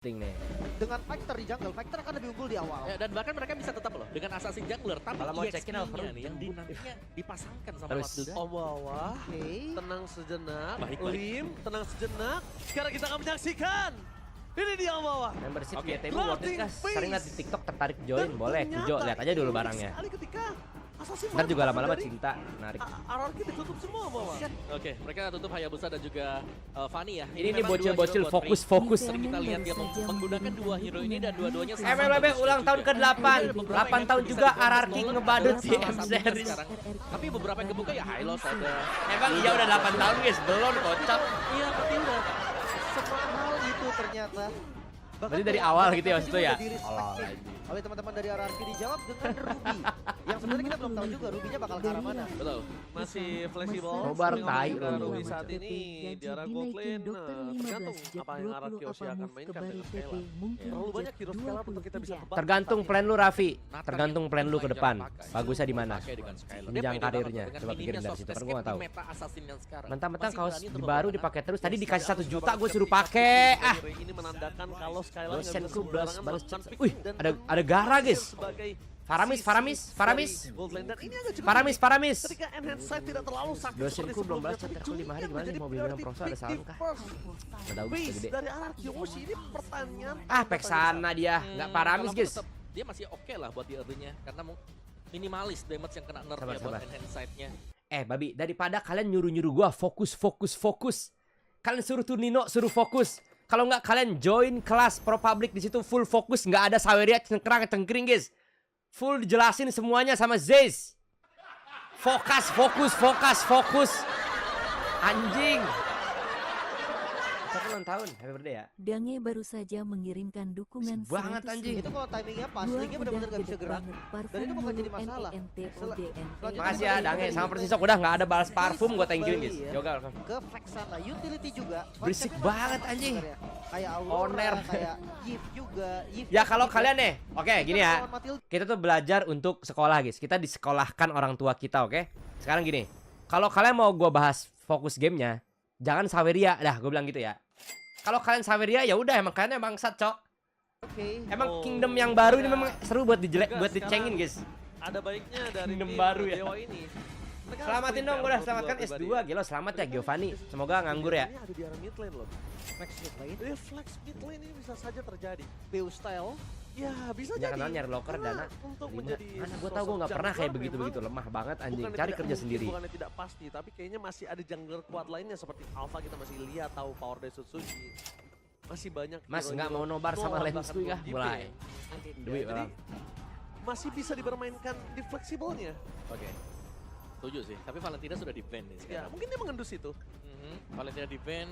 nih. Dengan Factor di jungle, Factor akan lebih unggul di awal. Ya, dan bahkan mereka bisa tetap loh dengan assassin jungler, tapi Kalau mau cekin EXP-nya nih yang nantinya dipasangkan sama Terus. Matilda. Bawah, Oke. tenang sejenak. Baik. Lim, tenang sejenak. Sekarang kita akan menyaksikan. Ini dia bawah. Membership Oke. YTB worth it kah? Floating Sering lihat di face. TikTok tertarik join, boleh. ternyata Kujo, lihat aja dulu ini barangnya. sekali ketika assassin Ntar juga masuk lama-lama dari cinta, menarik. RRQ ditutup semua bawah. Oke, mereka tutup Hayabusa dan juga Fanny ya. Ini nih memang dua bocil-bocil hero buat Free. fokus. Sering kita lihat dia menggunakan dua hero ini dan dua-duanya sama MLB bagus ulang tahun juga. ke-8. Beberapa 8 yang tahun bisa juga dibantu RRQ Nolan ngebadut adalah di salah M satunya series. sekarang. Tapi beberapa yang kebuka ya Hylos ada. Emang iya udah 8 tahun guys, belum kocak. Iya, Matilda. Semahal itu ternyata. Berarti dari awal gitu ya maksud lu ya? Allah oleh teman-teman dari RRQ dijawab dengan Ruby. Yang sebenarnya kita belum tahu juga Ruby-nya bakal ke arah mana. Betul. Masih fleksibel. Nobar tai Dengan lu. Ruby saat ini di arah gold lane. Tergantung apa yang RRQ akan mainkan dengan Kayla. Terlalu banyak hero Kayla untuk kita bisa tebak. Tergantung plan lu Raffi. Nathan Tergantung yang plan lu ke banyak depan. pakai. Bagusnya di mana? Pakai dengan Skylar. Jenjang Dia pede banget karirnya. dengan Coba pikirin minimnya dari soft situ, kan escape gua nggak tahu. di meta assassin yang sekarang. Mentang-mentang Masih kaos berani untuk baru membawa dipakai terus. Tadi Yes, dikasih ada 1 juta beberapa gue suruh ketika pakai. Ah, Ini menandakan kalau Skylar nggak dosenku bisa balas sembarangan balas melakukan chat. pick Wih, dan ada Gara guys. sebagai Faramis. dari gold lane. Dan ini agak cukup Paramis. unik. Ketika enhance side tidak terlalu sakit Dosenku belum balas chat aku 5 hari, gimana nih mau beli minum proso, ada salam kah? Nggak tahu, Base gede. dari RRQ Mushi ini pertanyaan. Ah, pack sana dia. Nggak Paramis Kalau guys. tetap, dia masih oke lah buat di early-nya karena minimalis damage yang kena nerfnya buat Sabar. enhance side-nya. Babi, daripada kalian nyuruh-nyuruh gua fokus. Kalian suruh tuh Nino suruh fokus. Kalau nggak kalian join kelas Pro Public di situ full fokus, nggak ada Saweria cengkring guys. Full dijelasin semuanya sama Zeus. Fokus. Anjing. Satu ulang tahun, happy birthday ya. Dange baru saja mengirimkan dukungan Banget, 100.000. anjing. Itu kalau timingnya pas, Gua linknya benar-benar udah nggak bisa gede gerak. banget, Dan itu bukan jadi masalah. NENTODN. Makasih ya Dange sama Persisok udah nggak ada balas parfum, gua thank you guys. Iya. Yoga welcome. Ke flex sana, utility juga. Berisik Konsepnya banget, sama anjing. sebenarnya. Kayak Aurora, Oner. kayak Yip juga. Yip Ya kalau juga. kalian nih, oke gini ya. Lawan Matilda. Kita tuh belajar untuk sekolah guys. Kita disekolahkan orang tua kita, oke? Sekarang gini, kalau kalian mau gua bahas fokus gamenya, jangan Saweria, dah gue bilang gitu ya. Kalau kalian Saweria ya udah emang kalian bangsat, cok. Oke. Emang Oh, Kingdom yang baru ini ada. memang seru buat Enggak, buat dicengin guys. Ada baiknya dari Kingdom tim baru ya. Dewa ini. Mereka Selamatin harus dong, gue udah prepare selamatkan buat S2. pribadi. Gila, selamat ya Giovanni. Semoga nganggur ya. Ini ada di arah mid lane loh. Flex mid lane. Flex mid lane ini bisa saja terjadi. PU style. Ya bisa Jangan jadi. nyari locker Karena dana. untuk Lima. menjadi Mana gue tau gue nggak pernah kayak begitu lemah banget anjing. Bukannya Cari tidak kerja mungkin, sendiri. Bukannya tidak pasti, tapi kayaknya masih ada jungler kuat lainnya seperti Alpha kita masih lihat tahu Power dari Sutsuki. Masih banyak Mas hero-hero nggak mau nobar sama nol, Lens bahkan tuh ya? belum Mulai. JP. Duit Jadi orang. masih bisa dipermainkan di fleksibelnya. Oke. Setuju sih, tapi Valentina sudah di-ban nih Ya, sekarang. mungkin dia mengendus itu. Valentina di-ban.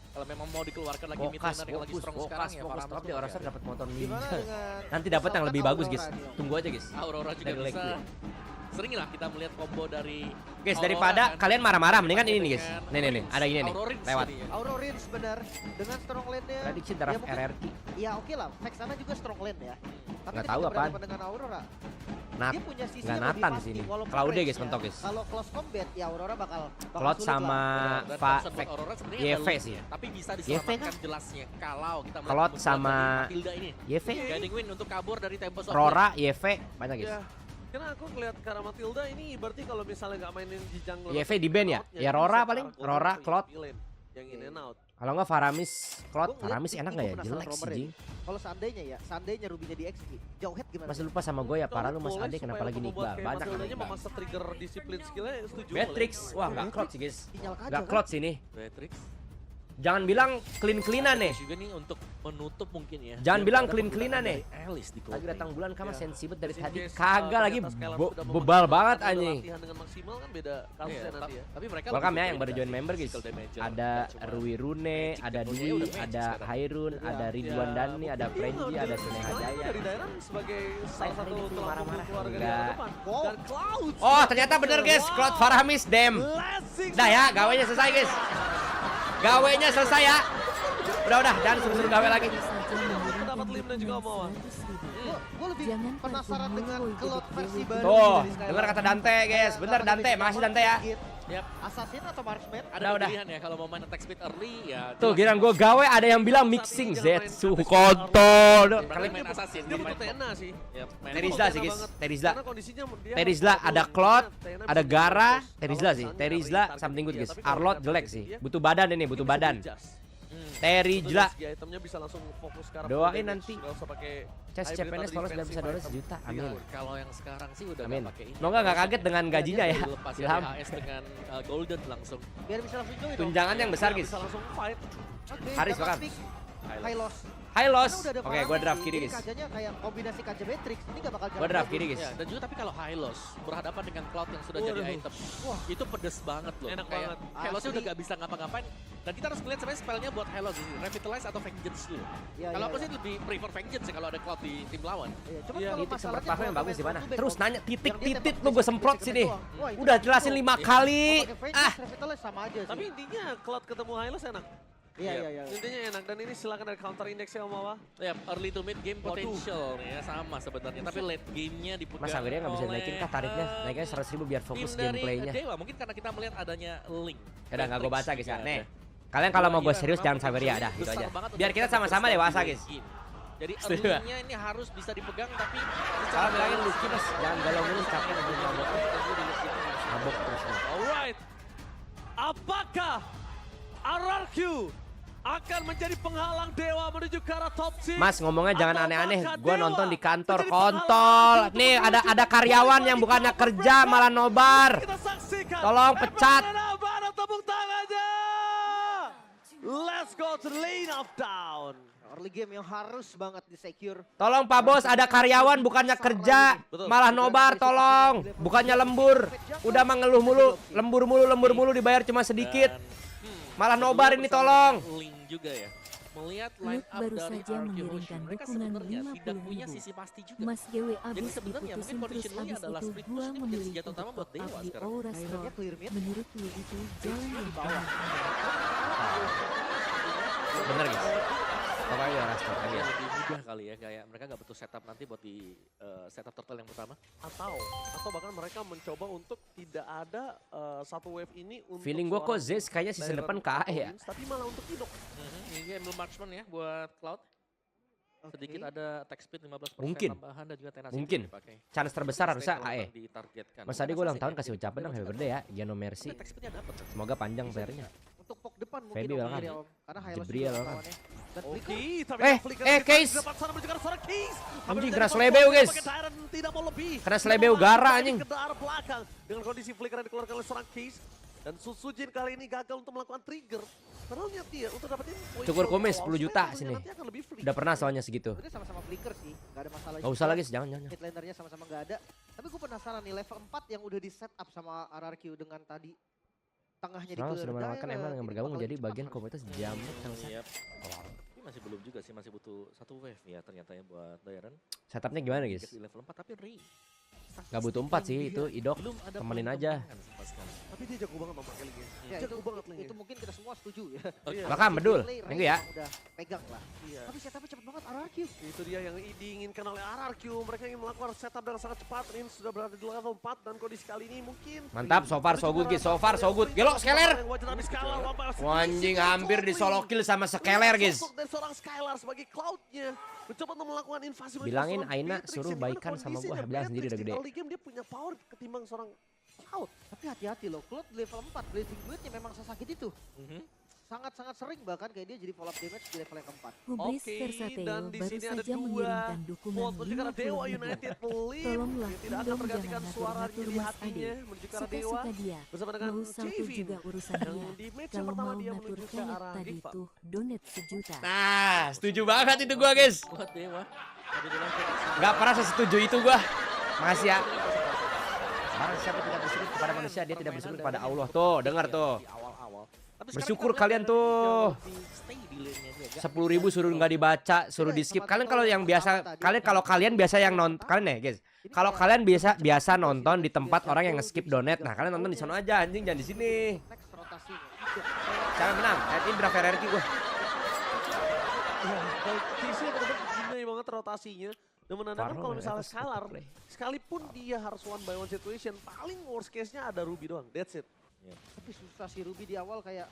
Kalau memang mau dikeluarkan lagi mid Fokus, laner yang lagi strong sekarang ya fokus. Tapi orang dapat motor Gimana ninja. dengan Nanti dapat yang lebih bagus guys. Aurora nih, Om? Tunggu aja guys. Aurora juga Dari bisa. Lake Sering lah kita melihat combo dari Guys, Aurora daripada kan. kalian marah-marah, mendingan ini nih guys. Dengan Nih, Rins. ada gini nih. Aurorins Lewat. tadi ya. Aurora Rins benar dengan strong lane-nya. Prediksi Ya, draft mungkin- RRQ. Ya oke lah, Vex sana juga strong lane ya. Tapi Nggak ketika tahu apaan. berhadapan dengan Aurora, Nah, dia punya sisi nggak yang lebih Nathan pasti, sini. walaupun Claude guys, range-nya. mentok guys. Kalau close combat ya Aurora bakal Claude sulit sama lah. Dan Pak concern buat Aurora sebenarnya YV ada sih ya. Tapi bisa YV diselamatkan kah? jelasnya kalau kita melihat Claude kemunculan sama dari Matilda ini. YV, Guiding Wind untuk kabur dari Tempest of Rora, YV, banyak guys. Ya, karena aku ngeliat Kara Matilda ini berarti kalau misalnya nggak mainin di jungle. YV di ban ya? Ya Rora paling, Rora, Claude. Yang in and out. Kalau nggak Faramis, Claude, Gua ngeliat Faramis ini enak gua nggak ya? penasaran Jelek sih Romer jing. Kalau seandainya Ruby-nya di XP, jauh head gimana? Masih lupa sama gue ya, parah lu Mas Boleh Ade kenapa supaya lagi nih untuk membuat Iqbal? kayak Banyak Matildanya nih Iqbal. memaksa trigger disiplin skillnya setuju. Beatrix, wah nggak Claude sih guys. Dinyalakan Nggak aja, Claude sih nih. Beatrix. Jangan bilang clean-cleanan nih. Juga nih untuk menutup mungkin ya. Jangan Dan bilang ada clean-cleanan pergerakan nih. dari Alice di Lagi close datang bulan kamu Ya. sensi banget dari Just in tadi. case, Kagak lagi ternyata Skylar sudah bebal memaksimalkan banget adalah anjing. latihan dengan maksimal kan beda kasusnya Iya, nanti ya. tapi mereka Welcome lebih ya yang baru fokus join dari member guys. physical damage-nya, Ada bukan cuma Rui Rune, magic. ada Tentunya Dwi, udah magic ada sekarang. Hairun, Ya, ada Ridwan ya, Dani, ada mungkin Frenzy, dia ada udah Suneh dari Hajaya. daerah sebagai salah satu Freddy tulang marah-marah. punggung keluarga di Enggak. depan. Wow. Dan Cloud. Oh ternyata bener guys, Claude Faramis dem. Blessing. Dah ya, gawenya selesai guys. Gawenya selesai ya. Udah, jangan suruh-suruh gawe lagi. Dapat lim dan juga Omawa. Gue lebih Jangan penasaran kagum dengan Momo Claude jadi versi dewa. baru Tuh, dari Skylar. dengar kata Dante guys. Bener Dante, makasih Dante ya. Yap. Assassin atau marksman? Ada Udah. pilihan ya kalau mau main attack speed early ya. Tuh jelas giliran gue gawe ada yang bilang mixing Zetsu kontol. kalian Kalian main assassin, Dia dia butuh main Tena sih. Yap, main Terizla top. sih guys, banget. Terizla. Karena kondisinya dia Terizla harus ada tahu Claude, Tena ada bisa Gara, fokus. Terizla Kalau sih. misalnya Terizla target something good dia, guys. tapi kalau Arlot target jelek dia, sih. dia Butuh badan ini, butuh bisa badan. adjust. Hmm. Terizla. Ya, itemnya bisa langsung fokus ke arah Doain full damage. nanti. Nggak usah pakai Chess hybrid CPNS atau kalau sudah bisa defensive dolar item. sejuta. Iya. Amin. Kalau yang sekarang sih udah Amin. nggak pakai ini. Semoga nggak kaget dengan gajinya ya. Lepas Ilham. HS dengan Golden langsung. Biar bisa langsung join dong. Tunjangan yang besar guys. Bisa langsung fight. Oke, Haris dapat bakal. pick. High loss. High loss. Karena udah ada Oke, Varane gue draft sih, kiri jadi guys. Kajanya kayak kombinasi Kaja Matrix, ini gak bakal jalan. Gue draft bagus. kiri guys. Ya, dan juga tapi kalau high loss berhadapan dengan Cloud yang sudah jadi Waduh. item, Wah. itu pedes banget loh. Enak Kayak banget. high lossnya udah Asli. gak bisa ngapa-ngapain. Dan kita harus ngeliat sebenarnya spellnya buat high loss ini, Revitalize atau Vengeance dulu. Iya, Kalau iya, aku iya. sih lebih prefer Vengeance ya kalau ada Cloud di tim lawan. Iya, cuman Iya, kalau Titik semprot masalahnya parfum yang kalau bagus di main mana? front to back Terus dong. nanya Yang titik-titik dia lu gue tembak semprot basic sini. doang. Wah, itu Udah kan jelasin pro. 5 Iya. kali. Mau pakai Vengeance, Ah, Revitalize sama aja sih. Tapi intinya Cloud ketemu Hylos enak. Iya, iya, iya. Intinya enak dan ini silakan dari counter index ya Om Awa. Ya, early to mid game Waduh. potential nih ya sama sebenarnya, tapi late gamenya dipegang Mas Saweria nggak bisa oleh, naikin kah tarifnya? Naiknya 100.000 biar fokus tim dari gameplaynya. Dewa. Mungkin karena kita melihat adanya link. Udah nggak gue baca guys ya. Nggak Nih, ada. kalian kalau mau gue Iya, serius memang jangan Saweria potentialnya dah gitu besar aja. banget untuk Biar kita bisa sama-sama bersaing dewasa di guys. late game. Jadi Setuju nggak? early-nya ini harus bisa dipegang tapi Salah bilangin Lucky mas, jangan galau mulu capek lagi mabok. mabok. Mabok terus nih. Alright. Apakah RRQ akan menjadi penghalang Dewa menuju ke arah top 6? Mas ngomongnya jangan Atau aneh-aneh. apakah Gue Dewa nonton di kantor menjadi kontol. penghalang Nih untuk ada menuju karyawan ke yang bukannya babak kerja berikutnya? malah nobar. Kita saksikan. Tolong pecat. Mana tepuk tangannya. Let's go to the lane of down. Early game yang harus banget di secure. Tolong Pak Bos, ada karyawan bukannya kerja, malah nobar tolong. Bukannya lembur. Udah mengeluh mulu, lembur mulu dibayar cuma sedikit. Dan, Malah nobar ini tolong. Link juga ya. Melihat line Luke up baru dari saja RQ mengirimkan Motion, mereka dukungan sebenarnya tidak punya 50.000. sisi pasti juga. Mas GW Jadi abis sebenarnya mungkin diputusin terus conditionally abis adalah itu split gua push ini menjadi memilih senjata untuk utama buat top Dewa up di sekarang. Aura Akhirnya Store. clear mid. Menurut lu itu jalan yang Di bawah. Bener guys. Pokoknya ya Rastor aja. Ya, lebih mudah kali ya, kayak mereka nggak butuh setup nanti buat di setup turtle yang pertama. Atau bahkan mereka mencoba untuk tidak ada satu wave ini untuk Feeling gue kok seorang Zez kayaknya season Dairon depan KAE ya. Owens, tapi malah untuk Inok. Ini Emblem Marksman ya buat Cloud. Sedikit Oke. ada attack speed 15% Mungkin. tambahan dan juga tenacity Mungkin. dipakai. Chance terbesar harusnya Kalau AE. ditargetkan. Mas Adi gue ulang tahun kasih ucapan dong happy birthday ya. Giano Mercy. Attack speednya dapat. Semoga panjang playernya. Untuk pok depan mungkin Feby Om welcome. ya, Om. Karena Hylos Jebriel juga welcome. lawannya. Dan Oke, Flicker tapi Case. Anjing, Anjing, kena Slebeu, guys. Tidak mau lebih. Kena Slebeu gara, anjing. Ke arah belakang dengan kondisi flicker yang dikeluarkan oleh seorang Case. Dan Susujin kali ini gagal untuk melakukan trigger. Padahal niat dia untuk dapetin poin Cukur shot kumis, awal 10 juta ya, supaya sini. nanti akan lebih free. Udah pernah soalnya segitu. sebenarnya sama-sama Flicker sih. Gak ada masalah Gak usah lagi, jangan. Mid lanernya sama-sama gak ada. Tapi gue penasaran nih level 4 yang udah di set up sama RRQ dengan tadi tengahnya di Selalu clear sudah menawarkan direct, Emerald yang ini bergabung bakal menjadi cepat bagian harus. komunitas jamet yang Yap. Tapi masih belum juga sih, masih butuh satu wave ya ternyata ya buat Dairon. setupnya gimana guys? Di level 4 tapi Gak butuh 4 sih itu Idok. belum ada temenin poin aja. kemenangan sama sekali. Tapi dia jago banget memakai lagi. Ya, Jago banget lagi. itu mungkin kita semua setuju ya. Iya. Bahkan bedul. Gameplay, Thank you ya. Ray udah pegang lah. Iya. Tapi setupnya cepet banget RRQ. Itu dia yang diinginkan oleh RRQ. Mereka ingin melakukan setup dengan sangat cepat. Ini sudah berada di level 4 dan kondisi kali ini mungkin Mantap, so far so good guys. So far so good. Gelok Skeler. Anjing hampir disolo kill sama Skeler guys. Sosok dari seorang Skylar sebagai Cloud-nya mencoba untuk melakukan invasi menuju Bilangin seorang Aina Beatrix suruh yang dimana baikan sama kondisinya gua, bilang sendiri udah Beatrix gede. di early game dia punya power ketimbang seorang Cloud. Tapi hati-hati loh, Cloud level 4 Blazing Duetnya memang sesakit itu. Sangat-sangat sering bahkan kayak dia jadi follow up damage di level yang keempat. Hubris Oke, Versateo dan di baru sini ada saja dua mengirimkan dukungan vote menuju ke arah Dewa 50.000. United Lim Tolonglah yang tidak akan dong tergantikan jangan suara ngatur-ngatur di Mas hatinya Ade. menuju ke arah Dewa Suka-suka dia. bersama dengan Mau salto Javin juga yang urusannya. di match yang Kalau pertama mau dia ngatur menuju ke kayak arah tadi Giva. tuh donate sejuta. Nah, setuju banget itu gua guys. Buat Dewa. Tapi dia langsung Gak pernah setuju itu gua. Makasih ya. Barang siapa tidak bersyukur kepada manusia, dia tidak bersyukur kepada Allah. Tuh, dengar tuh. di awal-awal. Tapi Bersyukur sekarang kita kalian lihat tuh. jauh lebih stay di lane-nya dia. 10.000 suruh nggak dibaca, suruh di skip. Kalian kalau yang biasa, kalau kalian biasa yang nonton, kalian ya guys. Kalau kalian biasa nonton di tempat orang yang nge-skip donate, nah kalian nonton di sana aja anjing, jangan di sini. Next rotasinya. Jangan menang. Ini berapa RRQ gua? Casey benar-benar gini banget rotasinya dan menandakan Parno kalau ya, misalnya atas Skylar play. sekalipun dia harus one by one situation paling worst case-nya ada Ruby doang, that's it. Tapi susah si Ruby di awal kayak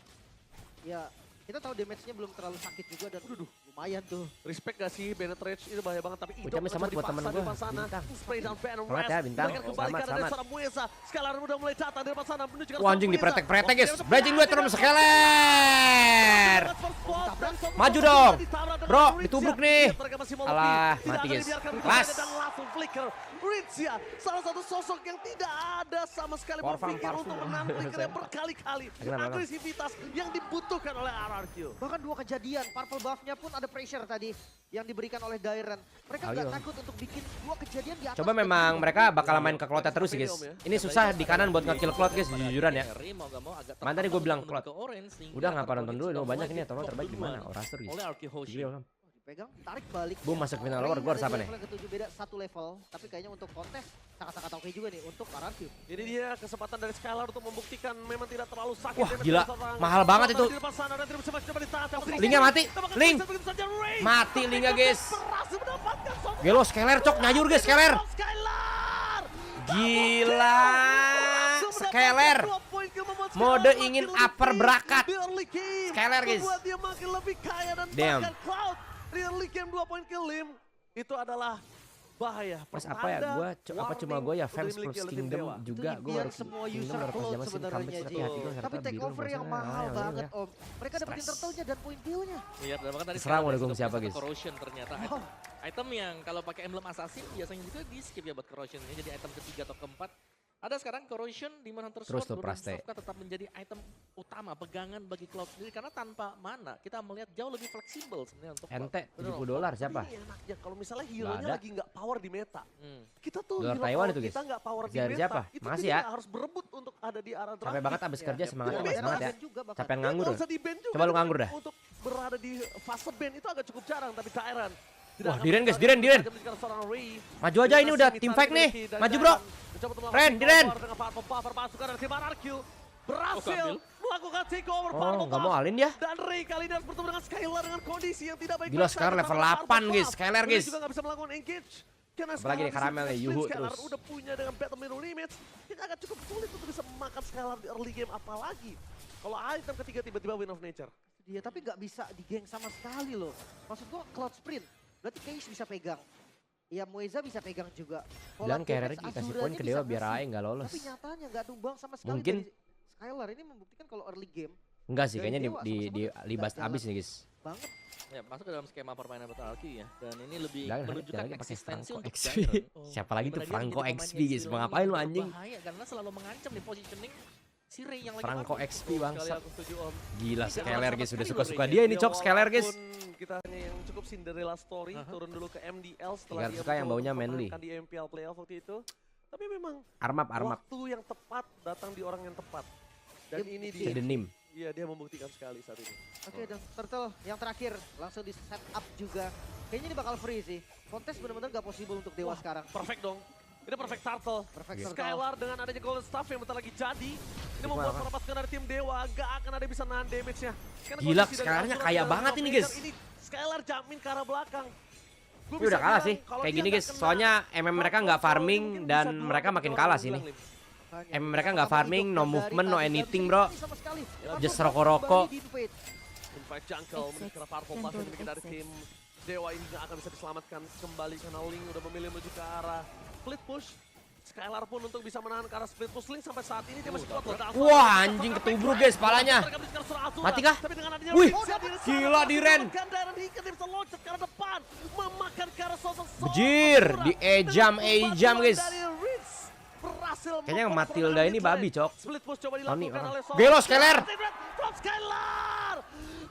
ya kita tahu damage-nya belum terlalu sakit juga dan lumayan tuh. Respect gak sih Bennett Rage itu bahaya banget tapi Ucapnya selamat buat temen gua, Bintang. Spray down Venom Selamat Rest. ya, Bintang. Bahkan kembali Selamat, ke arah selamat. seorang Mueza. Scalar udah mulai datang dari depan sana menuju ke Wah anjing dipretek-pretek guys. Blazing duet terus Skeler. Maju dong. Bro, ditubruk nih. Alah, mati guys. Kelas. Langsung flicker. Ritzia, salah satu sosok yang tidak ada sama sekali Parfum, berpikir parfum. untuk menahan flickernya berkali-kali. Kenapa? Agresivitas yang dibutuhkan oleh RRQ. Bahkan 2 kejadian, purple buff-nya pun ada pressure tadi yang diberikan oleh Dairen. Mereka nggak Ayo. takut untuk bikin 2 kejadian di atas. Coba memang mereka bakal main ke Cloud terus sih guys. Ini susah di kanan buat nge-kill Cloud guys, jujuran ya. Mana tadi gua bilang Cloud. Udah ngapa nonton dulu, ini banyak ini atau terbaik gimana? Orasur guys. Oleh Arki Hoshi. Gila, Bang. Dipegang, tarik balik. Boom, masuk final lower, gua harus apa nih? Level ke-7 beda 1 level, tapi kayaknya untuk kontes sangat-sangat oke juga nih untuk RRQ. Ini dia kesempatan dari Skylar untuk membuktikan memang tidak terlalu sakit. Wah, damage gila. dari seorang Mahal banget itu. di depan sana dan tidak bisa coba ditahan. Linknya mati. Link. Begitu saja, Ray. Mati linknya guys. Berhasil mendapatkan sosok Gelo Skeler cok nyajur guys Skeler. Skylar. Gila. Skeler. Mode ingin upper berakat. Skylar, guys. Membuat dia makin lebih kaya dan Damn. bahkan Cloud. Early game 2 poin kill Lim. Itu adalah bahaya. Mas apa ya Pertanda, apa cuma gue ya fans warning plus untuk dimiliki oleh tim Kingdom Dewa. juga Itu gue biar baru semua Kingdom user baru pas close zaman sebenarnya, comeback Ji. tapi hati gue Tapi take over yang mahal banget Om. Mereka dapetin Stres. turtle-nya dan point kill-nya. Iya, dan bahkan tadi Terserah mau Skylar dukung juga siapa, punya guys. Corrosion ternyata. Item yang kalau pakai emblem assassin biasanya juga di skip ya buat corrosionnya. Jadi item ketiga atau keempat. Ada sekarang corrosion di Demon Hunter Terus Sword, tuh, Burning Praste. Stavka tetap menjadi item utama pegangan bagi Cloud sendiri karena tanpa mana kita melihat jauh lebih fleksibel sebenarnya untuk Cloud. ente $70 siapa? Tapi ini enaknya kalau misalnya Nggak hero-nya ada. lagi nggak power di meta. Hmm. Kita tuh Dolar hero Taiwan power itu, guys. kita nggak power di Dari meta. siapa? Itu Makasih kita ya. nggak harus berebut untuk ada di arah Capek banget abis kerja semangatnya Iya, masih semangat ya. Juga bahkan. Capek Dia nganggur. nggak usah di-ban juga. Coba lu tapi nganggur dah. Untuk berada di fase ban itu agak cukup jarang tapi Tyrant. tidak Wah, akan Diren, guys, bisa Diren. mengejar seorang Ray. Maju aja ini udah tim fight nih. Maju bro. Ren, Diren. Berhasil ambil. melakukan takeover Oh nggak mau alin ya? dan Ray kali ini harus bertemu dengan Skylar dengan kondisi yang tidak baik. Gila, Skylar level 8 guys, Skylar Ray guys. juga nggak bisa melakukan engage. Karena Apalagi Skylar nih Karamel di nih, sisi Yuhu Skylar terus. udah punya dengan battle middle limits. Ini agak cukup sulit untuk bisa memakan Skylar di early game apalagi. Kalau item ketiga tiba-tiba Win of Nature. Dia tapi nggak bisa digeng sama sekali loh. Maksud gua Cloud Sprint, berarti Case bisa pegang. Ya Mueza bisa pegang juga. Dan Pola carrier damage kasih Azuranya poin ke bisa Dewa biar ngasih. Aing nggak lolos. Tapi nyatanya nggak tumbang sama sekali Mungkin. dari Skylar. Ini membuktikan kalau early game Enggak sih, Dari kayaknya Dewa di sama-sama libas nggak abis nih guys. banget. Ya, masuk ke dalam skema permainan Battle Arki ya. Dan ini lebih Jangan menunjukkan lagi pakai eksistensi Franco untuk XP. Dairon. Siapa lagi tuh Dimana dia Franco menjadi pemain XP guys? yang Mau ngapain lu anjing? berbahaya karena selalu mengancam di positioning si Ray yang lagi Franco bagus. XP Sekali bangsat. aku setuju Om. Gila Skeler guys, sudah sekali suka-suka Ray. dia ini cok Skeler guys. Walaupun kita hanya yang cukup Cinderella story turun dulu ke MDL setelah Tiga dia suka yang baunya manly. memenangkan di MPL playoff waktu itu. Tapi memang Armap. waktu yang tepat datang di orang yang tepat. Dan ini dia. Sedenim. Iya, dia membuktikan sekali saat ini. Oke, dan Turtle yang terakhir langsung di set up juga. Kayaknya ini bakal free sih. Kontes benar-benar gak possible untuk Dewa Wah, sekarang. Perfect dong. Ini perfect turtle. Perfect Iya. Turtle. Skylar dengan adanya golden staff yang bentar lagi jadi. Ini membuat Apa? para pasukan dari tim Dewa gak akan ada bisa nahan damage-nya. Karena Gila, kondisi dari Skylarnya Azura kaya dan banget ini, guys. Ini Skylar jamin ke arah belakang. Gua Ini bisa udah kalah bilang sih. kalau Kayak dia gini nggak guys. kena Soalnya MM mereka nggak Franco, farming mungkin bisa dan dua mereka atau makin tiga kalah orang sih ini. bilang, Lim. Makanya, mereka nggak farming, no dari movement, no tadi anything, dan bro. ini sama sekali. Just Purple roko-roko. kembali di invade. Invite Jungle menuju ke arah Purple Buff yang dimiliki dari tim Dewa ini gak akan bisa diselamatkan kembali karena Link udah memilih menuju ke arah split push. Skylar pun untuk bisa menahan ke arah split push Link sampai saat ini dia masih kuat loh. Wah anjing ketubruk guys palanya. Mati kah? Wih, gila Diren. Bejir, di ejam guys. Kayaknya Matilda ini babi, Cok. Split push coba Tony, dilakukan oleh Gelo, Skylar. Skylar.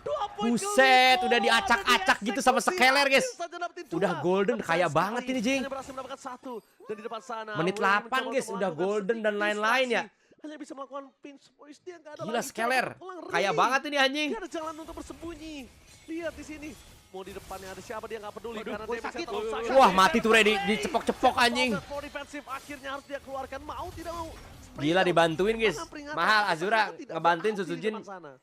2 poin Buset, ke udah Lima, diacak-acak dan gitu sama dieksekusi. Skylar, guys. Hampir saja dapetin Udah dua. golden, Tapi kaya sayang banget sekali, ini, Jing. hanya berhasil mendapatkan satu. Dan di depan sana Menit Ray 8, mencoba guys, untuk udah melakukan golden dan sedikit lain-lain ya. distraksi. Hanya bisa melakukan pinch voice, dia nggak ada Gila lagi Skeler, cara untuk kaya Ray. banget ini anjing. Dia ada jalan untuk bersembunyi. Lihat di sini. Mau di depannya ada siapa dia nggak peduli karena boy, damage-nya sakit. terlalu sakit. Wah mati tuh Ray, dicepok-cepok anjing. For defensive akhirnya harus dia keluarkan mau tidak mau. Gila dibantuin guys. Mahal Azura ngebantuin Susujin.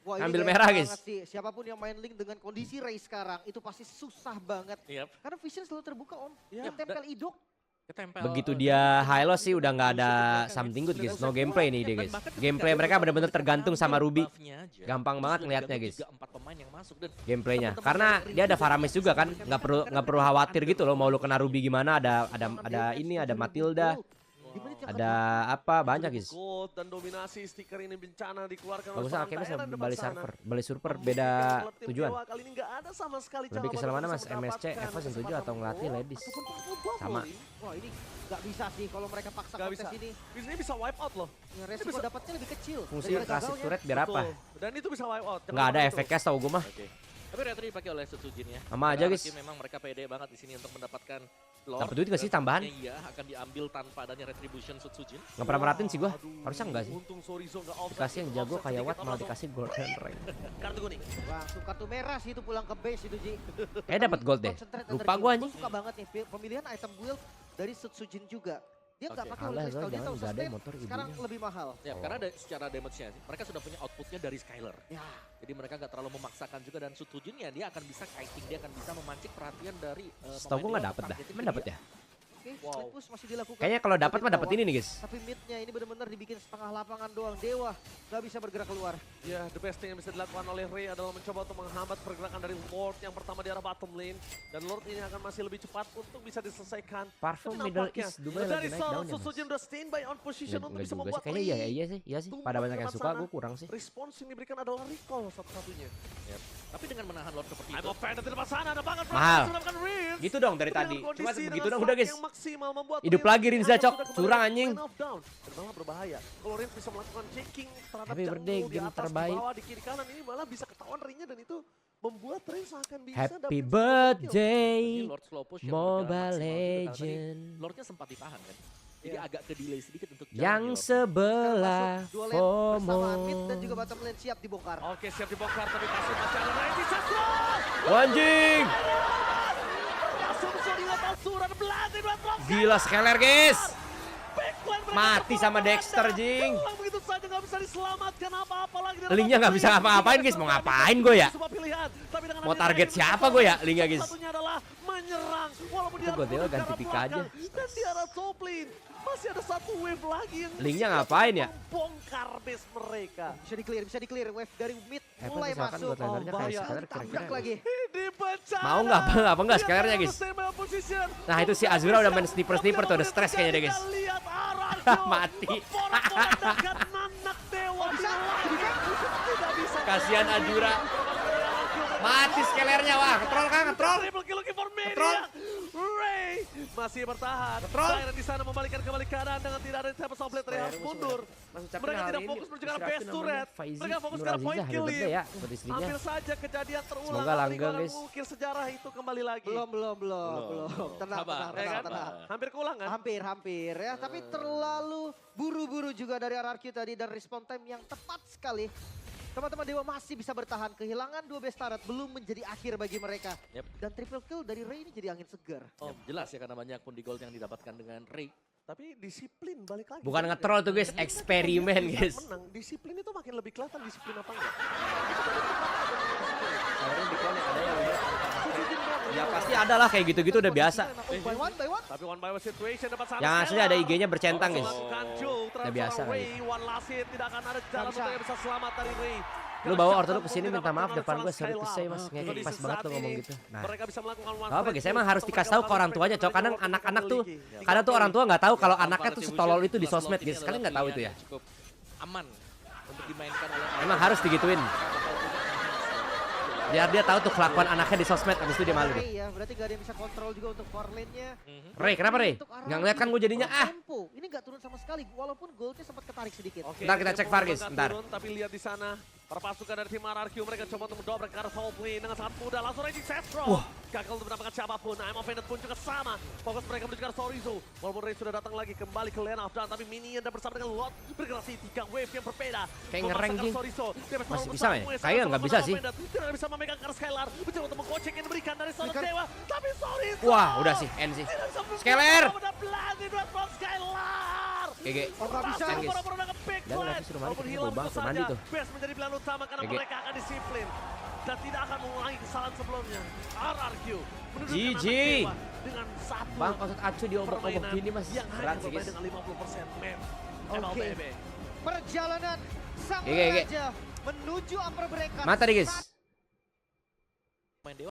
Wah, ini Ngambil gaya merah, banget guys. sih. Siapapun yang main Link dengan kondisi Ray sekarang itu pasti susah banget. Yap. Karena vision selalu terbuka Om. Iya. Yang tempel idok Ketempel, Begitu dia dia high loss sih udah nggak ada something good guys. No gameplay nih dia guys. Gameplay mereka benar-benar tergantung sama Ruby. Gampang banget ngelihatnya guys. Gameplaynya. Karena dia ada Faramis juga kan. Nggak perlu khawatir gitu loh mau lu kena Ruby gimana. Ada ini ada Matilda. Ada apa banyak guys. Gold dan dominasi stiker ini bencana dikeluarkan oleh Bagusnya seorang akhirnya Thailand balik depan sana. server, balik server Membuktikan beda kalau tim tujuan. Dewa kali ini nggak ada sama sekali Lebih cara kesel mana mereka mas, bisa MSC, mendapatkan Evos yang tujuh atau ngelatih kesempatan ladies? ataupun buffalo Sama. nih. Wah ini nggak bisa sih kalau mereka paksa Nggak kontes bisa. ini. Ini bisa wipe out loh. Ya, resiko dapatnya lebih kecil. Fungsinya daripada kasih gagalnya. turret biar apa? Betul. Dan itu bisa wipe out. Nggak ada efeknya tau gue mah. Oke. Tapi retri dipakai oleh Setsujin ya. Sama aja, guys. Memang mereka pede banget di sini untuk mendapatkan Lord. Dapat duit nggak sih tambahan? Iya, akan diambil tanpa adanya retribution Setsujin. Nggak pernah merhatiin sih gue. Aduh, Harusnya enggak sih. Untung Sorizo nggak offside. Dikasih yang jago Offside kayak sedikit, Watt malah langsung dikasih golden rank. kartu kuning. Langsung kartu merah sih itu pulang ke base itu Ji. Kayaknya dapat gold deh. Concentrate Lupa energi. gua, anjing. Gua suka banget nih pemilihan item build dari Setsujin juga. Dia nggak Oke. pakai Alah, Holy Crystal, dia jangan, tahu nggak ada sustain. motor Sekarang ibunya. lebih mahal. Ya, karena secara damage-nya mereka sudah punya outputnya dari Skylar. Ya, Jadi mereka nggak terlalu memaksakan juga dan Setsujin ya dia akan bisa kiting, dia akan bisa memancing perhatian dari Setahu gue nggak dapet dah. targetin Emang ke dapet dia. ya? oke, Wow. split push masih dilakukan. Kayaknya kalau dapat Tapi mah dapat bawah. ini nih guys. Tapi midnya ini benar-benar dibikin setengah lapangan doang. Dewa nggak bisa bergerak keluar. Ya, the best thing yang bisa dilakukan oleh Ray adalah mencoba untuk menghambat pergerakan dari Lord yang pertama di arah bottom lane. Dan Lord ini akan masih lebih cepat untuk bisa diselesaikan. Parfum Tapi Middle nampaknya East Dubai dari lagi naik seorang daun ya mas. Setsujin udah standby on position untuk Enggak bisa juga sih. membuat Kayaknya iya sih. Tunggu Pada banyak yang tempat suka, sana. gue kurang sih. Respons yang diberikan adalah recall satu-satunya. Tapi dengan menahan Lord seperti I'm itu. offended di depan sana, ada banget. Mahal. Mendapatkan Reels. Gitu dong dari Tapi tadi. dengan Cuma kondisi begitu dengan dong udah start guys. yang maksimal membuat Hidup Reels lagi Rinza, akan Cok. sudah kembali Curang, ke anjing. line of down. Dan malah berbahaya. Kalau Reels bisa melakukan checking terhadap Happy jungle birthday, di game atas, terbaik. di bawah, di kiri kanan ini malah bisa ketahuan ringnya dan itu membuat Reels akan bisa Happy dapetin satu kill. birthday Jadi Lord slow push yang Mobile berjalan maksimal juga, karena tadi Legend. Lordnya sempat ditahan kan. Jadi Iya. agak ke delay sedikit untuk jalan Yang di Lord. sebelah Dua lane bersamaan FOMO. mid dan juga bottom lane siap dibongkar. Oke, siap dibongkar tapi masih ada Reggie Sastro. Anjing. Langsung Sorizo Talsuran belati dua drop. Gila Skeler guys. Backline mereka Mati sama terpandang. Dexter, Jing. Hilang begitu saja nggak bisa diselamatkan apa-apa lagi. dari Linknya nggak bisa ngapa-ngapain, guys. Mau ngapain gue ya? Semua pilihan. Tapi dengan Mau adanya target Ray, siapa gue ya, Linknya, guys? Satunya adalah menyerang. Walaupun Itu dia gue Dewa ganti arah pick belakang. aja. Dan di arah top lane masih ada satu wave lagi yang Linknya siap ngapain ya? membongkar base mereka. Bisa di clear wave dari mid Evan mulai misalkan masuk. buat lanernya kayak bahaya. Skeler Tabrak kira-kira. lagi. Ini bencana. Mau nggak apa nggak Skelernya guys? Nah, itu si Azura udah main sniper-sniper tuh, udah stres kayaknya deh, guys. Lihat arah Mati. nanak dewa tidak bisa. Kasihan Azura. Mati Skelernya, wah ngetrol kan ngetrol. Triple kill looking for Media. Ngetrol. Ray masih bertahan. Ngetrol. Siren di sana membalikan kembali keadaan dengan tidak ada siapa Somblet Ray harus mundur. Mereka tidak fokus menuju ke arah base turret. Mereka fokus ke arah point kill lead. ya buat istrinya. Hampir saja kejadian terulang. Semoga langgeng, Akan guys. mengukir sejarah itu kembali lagi. Belum. Tenang, Sabar. Ya kan? tenang. Hampir keulang kan? Hampir ya, tapi terlalu buru-buru juga dari RRQ tadi dan respon time yang tepat sekali. Teman-teman Dewa masih bisa bertahan. Kehilangan 2 base turret belum menjadi akhir bagi mereka. Yep. Dan triple kill dari Ray ini jadi angin segar. Ya, jelas ya karena banyak pundi gold yang didapatkan dengan Ray. Tapi disiplin balik lagi. Bukan ngetrol tuh guys, eksperimen guys. Menang, disiplin itu makin lebih kelihatan disiplin apa enggak. Ya pasti ada lah kayak gitu-gitu udah biasa. By one. Tapi one by one situation dapat sana. Yang asli ada IG-nya bercentang guys. Melakukan jul terhadap Udah biasa seorang kali. Ray. One last hit, tidak akan ada jalan bisa. untuk yang bisa selamat dari Ray. Lu bawa orto lu kesini minta maaf depan gue, sorry to say mas. Ngekek pas banget lu ngomong gitu. Nah, Mereka bisa melakukan one gak apa straight guys, kill emang harus untuk dikasih tahu ke orang tuanya cok. Kadang anak-anak tuh, kadang tuh orang tua nggak tahu kalau anaknya tuh setolol itu di sosmed guys. Kalian nggak tahu itu ya. Cukup aman untuk dimainkan oleh Emang harus digituin. Biar dia tahu tuh kelakuan anaknya di sosmed, abis itu dia malu deh. Ray ya, berarti gak ada yang bisa kontrol juga untuk core lane-nya. Ray, kenapa Ray? Untuk RRQ. Nggak ngeliat kan gue jadinya ah. Tempo, ini gak turun sama sekali walaupun goldnya sempat ketarik sedikit. Oke, Ntar kita cek tempo VAR, guys, nggak ntar. turun, tapi lihat di sana para pasukan dari tim RRQ mereka coba untuk mendobrak ke arah top lane dengan sangat mudah. Langsung Reggie Sestro. Gagal untuk mendapatkan siapapun. I'm offended pun juga sama. Fokus mereka menuju ke arah Sorizo. Walaupun Ray sudah datang lagi kembali ke lane of down, tapi Minion dan bersama dengan Lot bergenerasi 3 wave yang berbeda. Kayak ngereng, Memaksakan Jing. Sorizo. Dia Masih bersama bisa nggak ya? Mues, Kayaknya sama-sama nggak bisa sih. offended. Tidak bisa memegang ke arah Skylar. Mencoba untuk mengkocek yang diberikan dari seorang Flicker. Dewa. Tapi Sorizo. Wah, udah sih, end sih. Tidak bisa Skylar. Skylar. GG. Oh nggak bisa. End, guys. Dan Dan nanti suruh mandi, Walaupun kita hilang bawa bang, begitu suruh mandi saja, tuh. Best menjadi pilihan utama karena GG. mereka akan disiplin. dan tidak akan mengulangi kesalahan sebelumnya. RRQ menundukkan GG. anak dewa dengan satu Bang, otot acu diobok-obok permainan gini mas. yang Berat hanya sih bermain guys. dengan 50% map. Oke. MLBB. Perjalanan sang Oke. raja menuju upper bracket. Mata nih guys. Main Dewa